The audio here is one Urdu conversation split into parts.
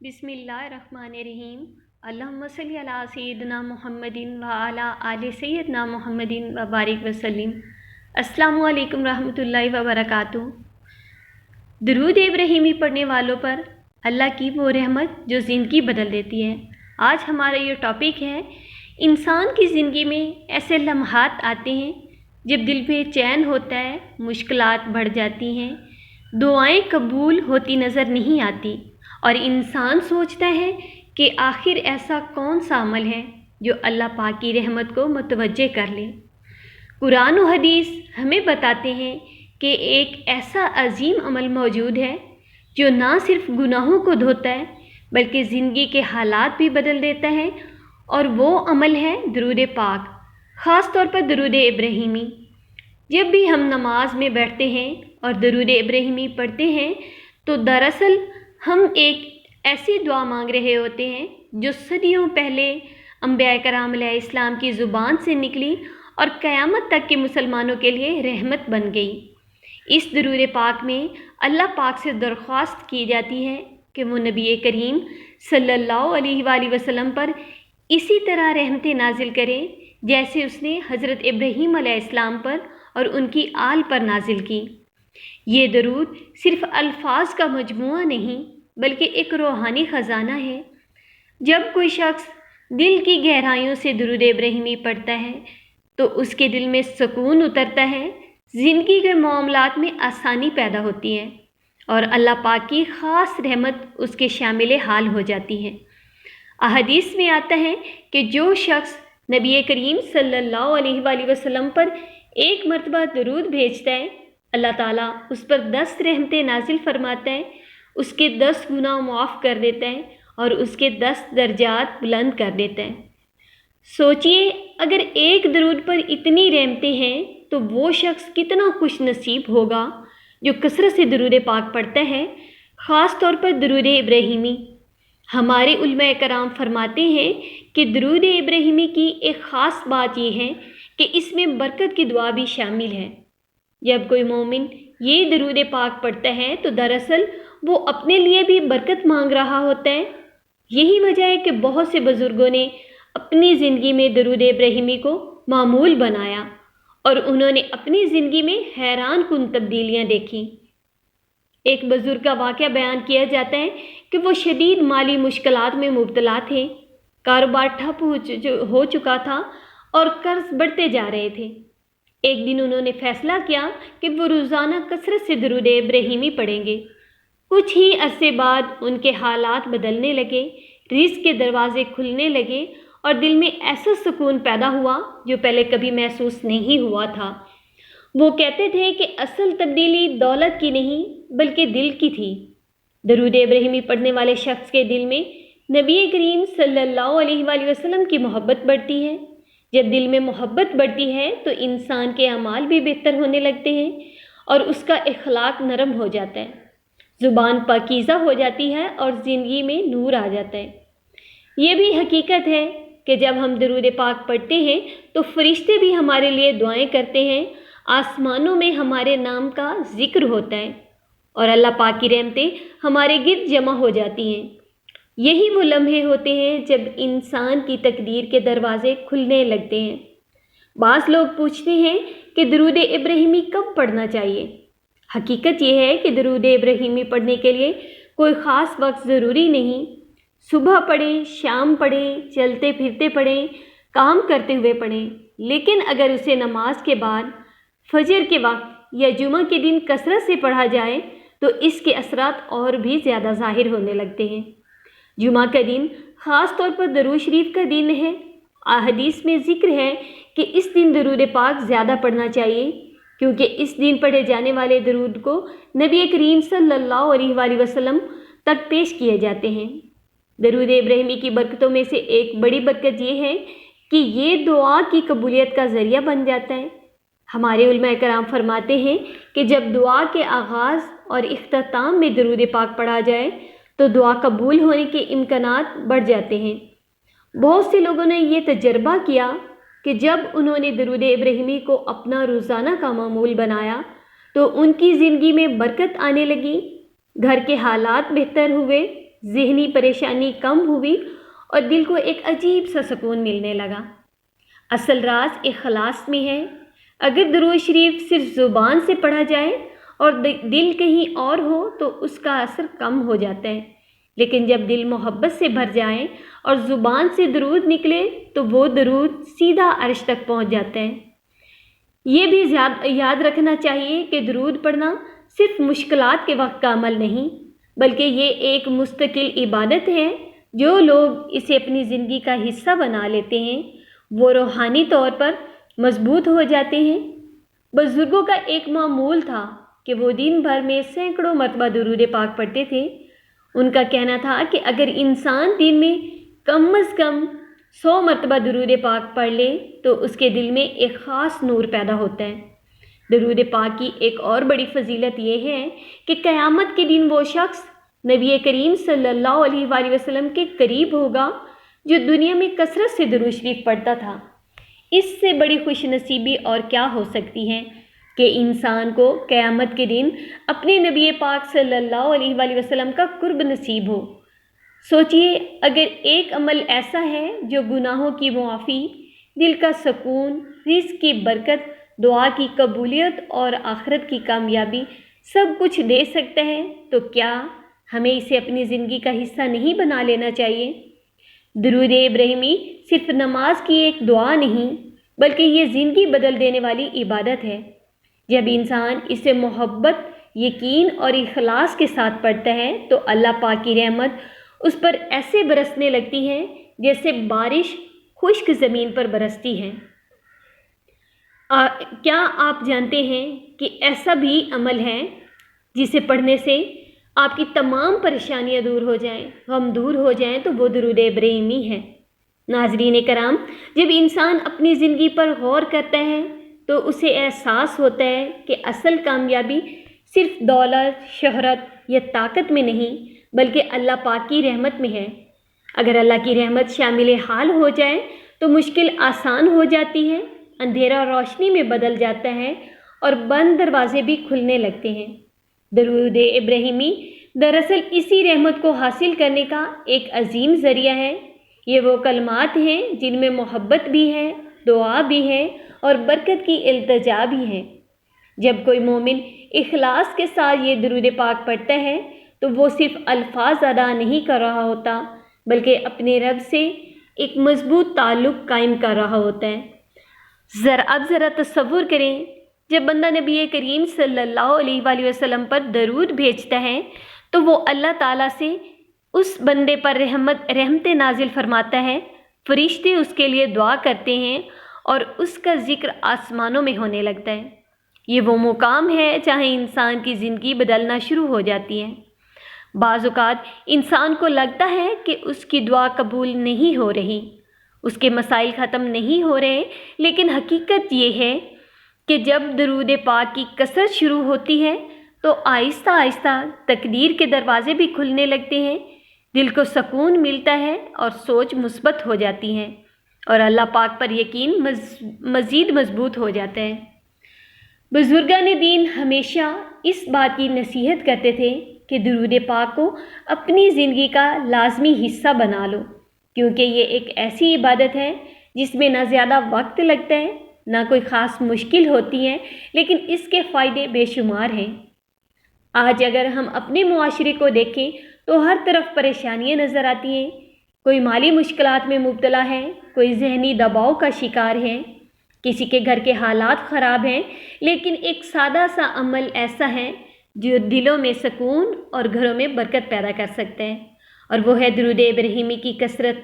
بسم اللہ الرحمن الرحیم۔ اللہم صلی علی سیدنا محمد و علی آل سیدنا محمد و بارک وسلم۔ السلام علیکم رحمۃ اللہ وبرکاتہ۔ درود ابراہیمی پڑھنے والوں پر اللہ کی وہ رحمت جو زندگی بدل دیتی ہے۔ آج ہمارا یہ ٹاپک ہے، انسان کی زندگی میں ایسے لمحات آتے ہیں جب دل پہ چین ہوتا ہے، مشکلات بڑھ جاتی ہیں، دعائیں قبول ہوتی نظر نہیں آتی اور انسان سوچتا ہے کہ آخر ایسا کون سا عمل ہے جو اللہ پاک کی رحمت کو متوجہ کر لے۔ قرآن و حدیث ہمیں بتاتے ہیں کہ ایک ایسا عظیم عمل موجود ہے جو نہ صرف گناہوں کو دھوتا ہے بلکہ زندگی کے حالات بھی بدل دیتا ہے، اور وہ عمل ہے درود پاک، خاص طور پر درود ابراہیمی۔ جب بھی ہم نماز میں بیٹھتے ہیں اور درود ابراہیمی پڑھتے ہیں تو دراصل ہم ایک ایسی دعا مانگ رہے ہوتے ہیں جو صدیوں پہلے انبیاء کرام علیہ السلام کی زبان سے نکلی اور قیامت تک کے مسلمانوں کے لیے رحمت بن گئی۔ اس درود پاک میں اللہ پاک سے درخواست کی جاتی ہے کہ وہ نبی کریم صلی اللہ علیہ وآلہ وسلم پر اسی طرح رحمتیں نازل کرے جیسے اس نے حضرت ابراہیم علیہ السلام پر اور ان کی آل پر نازل کی۔ یہ درود صرف الفاظ کا مجموعہ نہیں بلکہ ایک روحانی خزانہ ہے۔ جب کوئی شخص دل کی گہرائیوں سے درود ابراہیمی پڑھتا ہے تو اس کے دل میں سکون اترتا ہے، زندگی کے معاملات میں آسانی پیدا ہوتی ہے اور اللہ پاک کی خاص رحمت اس کے شامل حال ہو جاتی ہے۔ احادیث میں آتا ہے کہ جو شخص نبی کریم صلی اللہ علیہ وآلہ وسلم پر ایک مرتبہ درود بھیجتا ہے، اللہ تعالیٰ اس پر 10 رحمتیں نازل فرماتا ہے، اس کے 10 گناہ معاف کر دیتا ہے اور اس کے 10 درجات بلند کر دیتا ہے۔ سوچئے اگر ایک درود پر اتنی رحمتیں ہیں تو وہ شخص کتنا خوش نصیب ہوگا جو کثرت سے درود پاک پڑھتا ہے، خاص طور پر درود ابراہیمی۔ ہمارے علماء کرام فرماتے ہیں کہ درود ابراہیمی کی ایک خاص بات یہ ہے کہ اس میں برکت کی دعا بھی شامل ہے۔ جب کوئی مومن یہ درود پاک پڑھتا ہے تو دراصل وہ اپنے لیے بھی برکت مانگ رہا ہوتا ہے۔ یہی وجہ ہے کہ بہت سے بزرگوں نے اپنی زندگی میں درود ابراہیمی کو معمول بنایا اور انہوں نے اپنی زندگی میں حیران کن تبدیلیاں دیکھیں۔ ایک بزرگ کا واقعہ بیان کیا جاتا ہے کہ وہ شدید مالی مشکلات میں مبتلا تھے، کاروبار ٹھپ ہو چکا تھا اور قرض بڑھتے جا رہے تھے۔ ایک دن انہوں نے فیصلہ کیا کہ وہ روزانہ کثرت سے درود ابراہیمی پڑھیں گے۔ کچھ ہی عرصے بعد ان کے حالات بدلنے لگے، رزق کے دروازے کھلنے لگے اور دل میں ایسا سکون پیدا ہوا جو پہلے کبھی محسوس نہیں ہوا تھا۔ وہ کہتے تھے کہ اصل تبدیلی دولت کی نہیں بلکہ دل کی تھی۔ درود ابراہیمی پڑھنے والے شخص کے دل میں نبی کریم صلی اللہ علیہ وآلہ وسلم کی محبت بڑھتی ہے۔ جب دل میں محبت بڑھتی ہے تو انسان کے اعمال بھی بہتر ہونے لگتے ہیں اور اس کا اخلاق نرم ہو جاتا ہے، زبان پاکیزہ ہو جاتی ہے اور زندگی میں نور آ جاتا ہے۔ یہ بھی حقیقت ہے کہ جب ہم درود پاک پڑھتے ہیں تو فرشتے بھی ہمارے لیے دعائیں کرتے ہیں، آسمانوں میں ہمارے نام کا ذکر ہوتا ہے اور اللہ پاک کی رحمتیں ہمارے گرد جمع ہو جاتی ہیں۔ یہی وہ لمحے ہوتے ہیں جب انسان کی تقدیر کے دروازے کھلنے لگتے ہیں۔ بعض لوگ پوچھتے ہیں کہ درود ابراہیمی کب پڑھنا چاہیے؟ حقیقت یہ ہے کہ درود ابراہیمی پڑھنے کے لیے کوئی خاص وقت ضروری نہیں۔ صبح پڑھیں، شام پڑھیں، چلتے پھرتے پڑھیں، کام کرتے ہوئے پڑھیں، لیکن اگر اسے نماز کے بعد، فجر کے وقت یا جمعہ کے دن کثرت سے پڑھا جائے تو اس کے اثرات اور بھی زیادہ ظاہر ہونے لگتے ہیں۔ جمعہ کا دن خاص طور پر درود شریف کا دن ہے۔ احادیث میں ذکر ہے کہ اس دن درود پاک زیادہ پڑھنا چاہیے کیونکہ اس دن پڑھے جانے والے درود کو نبی کریم صلی اللہ علیہ وآلہ وسلم تک پیش کیے جاتے ہیں۔ درود ابراہیمی کی برکتوں میں سے ایک بڑی برکت یہ ہے کہ یہ دعا کی قبولیت کا ذریعہ بن جاتا ہے۔ ہمارے علماء کرام فرماتے ہیں کہ جب دعا کے آغاز اور اختتام میں درود پاک پڑھا جائے تو دعا قبول ہونے کے امکانات بڑھ جاتے ہیں۔ بہت سے لوگوں نے یہ تجربہ کیا کہ جب انہوں نے درود ابراہیمی کو اپنا روزانہ کا معمول بنایا تو ان کی زندگی میں برکت آنے لگی، گھر کے حالات بہتر ہوئے ذہنی پریشانی کم ہوئی اور دل کو ایک عجیب سا سکون ملنے لگا۔ اصل راز اخلاص میں ہے۔ اگر درود شریف صرف زبان سے پڑھا جائے اور دل کہیں اور ہو تو اس کا اثر کم ہو جاتا ہے، لیکن جب دل محبت سے بھر جائے اور زبان سے درود نکلے تو وہ درود سیدھا عرش تک پہنچ جاتا ہے۔ یہ بھی یاد رکھنا چاہیے کہ درود پڑھنا صرف مشکلات کے وقت کا عمل نہیں، بلکہ یہ ایک مستقل عبادت ہے۔ جو لوگ اسے اپنی زندگی کا حصہ بنا لیتے ہیں وہ روحانی طور پر مضبوط ہو جاتے ہیں۔ بزرگوں کا ایک معمول تھا کہ وہ دن بھر میں سینکڑوں مرتبہ درود پاک پڑھتے تھے۔ ان کا کہنا تھا کہ اگر انسان دن میں کم از کم 100 مرتبہ درود پاک پڑھ لے تو اس کے دل میں ایک خاص نور پیدا ہوتا ہے۔ درود پاک کی ایک اور بڑی فضیلت یہ ہے کہ قیامت کے دن وہ شخص نبی کریم صلی اللہ علیہ وآلہ وسلم کے قریب ہوگا جو دنیا میں کثرت سے درود شریف پڑھتا تھا۔ اس سے بڑی خوش نصیبی اور کیا ہو سکتی ہے کہ انسان کو قیامت کے دن اپنے نبی پاک صلی اللہ علیہ وآلہ وسلم کا قرب نصیب ہو۔ سوچئے، اگر ایک عمل ایسا ہے جو گناہوں کی معافی، دل کا سکون، رزق کی برکت، دعا کی قبولیت اور آخرت کی کامیابی سب کچھ دے سکتا ہے، تو کیا ہمیں اسے اپنی زندگی کا حصہ نہیں بنا لینا چاہیے؟ درود ابراہیمی صرف نماز کی ایک دعا نہیں بلکہ یہ زندگی بدل دینے والی عبادت ہے۔ جب انسان اسے محبت، یقین اور اخلاص کے ساتھ پڑھتا ہے تو اللہ پاک کی رحمت اس پر ایسے برسنے لگتی ہے جیسے بارش خشک زمین پر برستی ہے۔ کیا آپ جانتے ہیں کہ ایسا بھی عمل ہے جسے پڑھنے سے آپ کی تمام پریشانیاں دور ہو جائیں، غم دور ہو جائیں؟ تو وہ درود ابراہیمی ہے۔ ناظرین کرام، جب انسان اپنی زندگی پر غور کرتا ہے تو اسے احساس ہوتا ہے کہ اصل کامیابی صرف دولت، شہرت یا طاقت میں نہیں بلکہ اللہ پاک کی رحمت میں ہے۔ اگر اللہ کی رحمت شامل حال ہو جائے تو مشکل آسان ہو جاتی ہے، اندھیرا روشنی میں بدل جاتا ہے اور بند دروازے بھی کھلنے لگتے ہیں۔ درود ابراہیمی دراصل اسی رحمت کو حاصل کرنے کا ایک عظیم ذریعہ ہے۔ یہ وہ کلمات ہیں جن میں محبت بھی ہے، دعا بھی ہے اور برکت کی التجا بھی ہے۔ جب کوئی مومن اخلاص کے ساتھ یہ درود پاک پڑھتا ہے تو وہ صرف الفاظ ادا نہیں کر رہا ہوتا بلکہ اپنے رب سے ایک مضبوط تعلق قائم کر رہا ہوتا ہے۔ اب ذرا تصور کریں، جب بندہ نبی کریم صلی اللہ علیہ وآلہ وسلم پر درود بھیجتا ہے تو وہ اللہ تعالیٰ سے اس بندے پر رحمت نازل فرماتا ہے، فرشتے اس کے لیے دعا کرتے ہیں اور اس کا ذکر آسمانوں میں ہونے لگتا ہے۔ یہ وہ مقام ہے جہاں انسان کی زندگی بدلنا شروع ہو جاتی ہے۔ بعض اوقات انسان کو لگتا ہے کہ اس کی دعا قبول نہیں ہو رہی، اس کے مسائل ختم نہیں ہو رہے، لیکن حقیقت یہ ہے کہ جب درود پاک کی کثرت شروع ہوتی ہے تو آہستہ آہستہ تقدیر کے دروازے بھی کھلنے لگتے ہیں، دل کو سکون ملتا ہے اور سوچ مثبت ہو جاتی ہے اور اللہ پاک پر یقین مزید مضبوط ہو جاتا ہے۔ بزرگان دین ہمیشہ اس بات کی نصیحت کرتے تھے کہ درود پاک کو اپنی زندگی کا لازمی حصہ بنا لو، کیونکہ یہ ایک ایسی عبادت ہے جس میں نہ زیادہ وقت لگتا ہے، نہ کوئی خاص مشکل ہوتی ہے، لیکن اس کے فائدے بے شمار ہیں۔ آج اگر ہم اپنے معاشرے کو دیکھیں تو ہر طرف پریشانیاں نظر آتی ہیں۔ کوئی مالی مشکلات میں مبتلا ہے، کوئی ذہنی دباؤ کا شکار ہے، کسی کے گھر کے حالات خراب ہیں، لیکن ایک سادہ سا عمل ایسا ہے جو دلوں میں سکون اور گھروں میں برکت پیدا کر سکتا ہے، اور وہ ہے درود ابراہیمی کی کثرت۔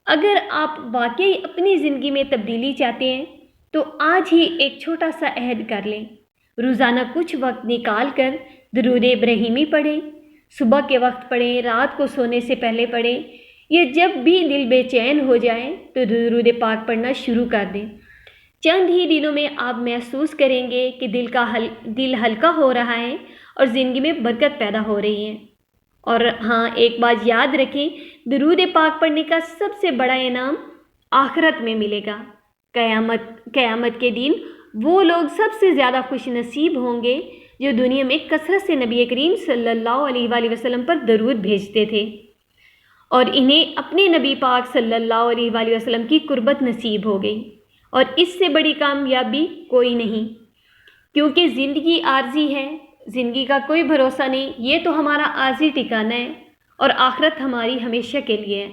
اگر آپ واقعی اپنی زندگی میں تبدیلی چاہتے ہیں تو آج ہی ایک چھوٹا سا عہد کر لیں، روزانہ کچھ وقت نکال کر درود ابراہیمی پڑھیں۔ صبح کے وقت پڑھیں، رات کو سونے سے پہلے پڑھیں، یا جب بھی دل بے چین ہو جائے تو درود پاک پڑھنا شروع کر دیں۔ چند ہی دنوں میں آپ محسوس کریں گے کہ دل ہلکا ہو رہا ہے اور زندگی میں برکت پیدا ہو رہی ہے۔ اور ہاں، ایک بات یاد رکھیں، درود پاک پڑھنے کا سب سے بڑا انعام آخرت میں ملے گا۔ قیامت کے دن وہ لوگ سب سے زیادہ خوش نصیب ہوں گے جو دنیا میں کثرت سے نبی کریم صلی اللہ علیہ وآلہ وسلم پر درود بھیجتے تھے۔ اور انہیں اپنے نبی پاک صلی اللہ علیہ وآلہ وسلم کی قربت نصیب ہو گئی، اور اس سے بڑی کامیابی کوئی نہیں، کیونکہ زندگی عارضی ہے، زندگی کا کوئی بھروسہ نہیں، یہ تو ہمارا عارضی ٹھکانہ ہے اور آخرت ہماری ہمیشہ کے لیے ہے۔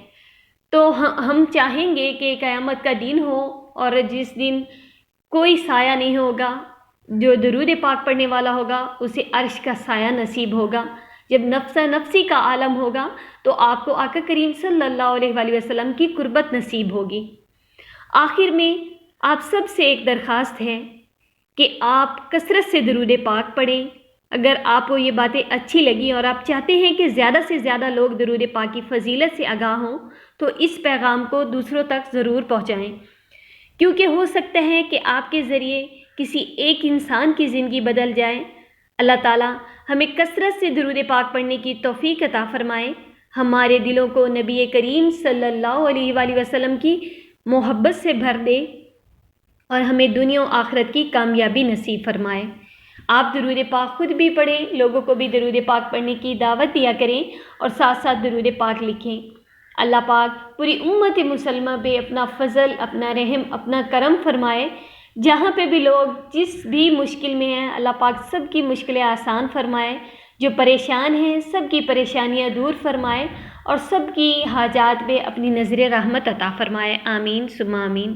تو ہم چاہیں گے کہ قیامت کا دن ہو اور جس دن کوئی سایہ نہیں ہوگا، جو درود پاک پڑھنے والا ہوگا اسے عرش کا سایہ نصیب ہوگا۔ جب نفس نفسی کا عالم ہوگا تو آپ کو آقا کریم صلی اللہ علیہ وآلہ وسلم کی قربت نصیب ہوگی۔ آخر میں آپ سب سے ایک درخواست ہے کہ آپ کثرت سے درود پاک پڑھیں۔ اگر آپ کو یہ باتیں اچھی لگی اور آپ چاہتے ہیں کہ زیادہ سے زیادہ لوگ درود پاک کی فضیلت سے آگاہ ہوں تو اس پیغام کو دوسروں تک ضرور پہنچائیں، کیونکہ ہو سکتا ہے کہ آپ کے ذریعے کسی ایک انسان کی زندگی بدل جائے۔ اللہ تعالیٰ ہمیں کثرت سے درود پاک پڑھنے کی توفیق عطا فرمائے، ہمارے دلوں کو نبی کریم صلی اللہ علیہ وآلہ وسلم کی محبت سے بھر دے اور ہمیں دنیا و آخرت کی کامیابی نصیب فرمائے۔ آپ درود پاک خود بھی پڑھیں، لوگوں کو بھی درود پاک پڑھنے کی دعوت دیا کریں اور ساتھ ساتھ درود پاک لکھیں۔ اللہ پاک پوری امت مسلمہ پہ اپنا فضل، اپنا رحم، اپنا کرم فرمائے۔ جہاں پہ بھی لوگ جس بھی مشکل میں ہیں، اللہ پاک سب کی مشکلیں آسان فرمائے، جو پریشان ہیں سب کی پریشانیاں دور فرمائے اور سب کی حاجات پہ اپنی نظر رحمت عطا فرمائے۔ آمین ثم آمین۔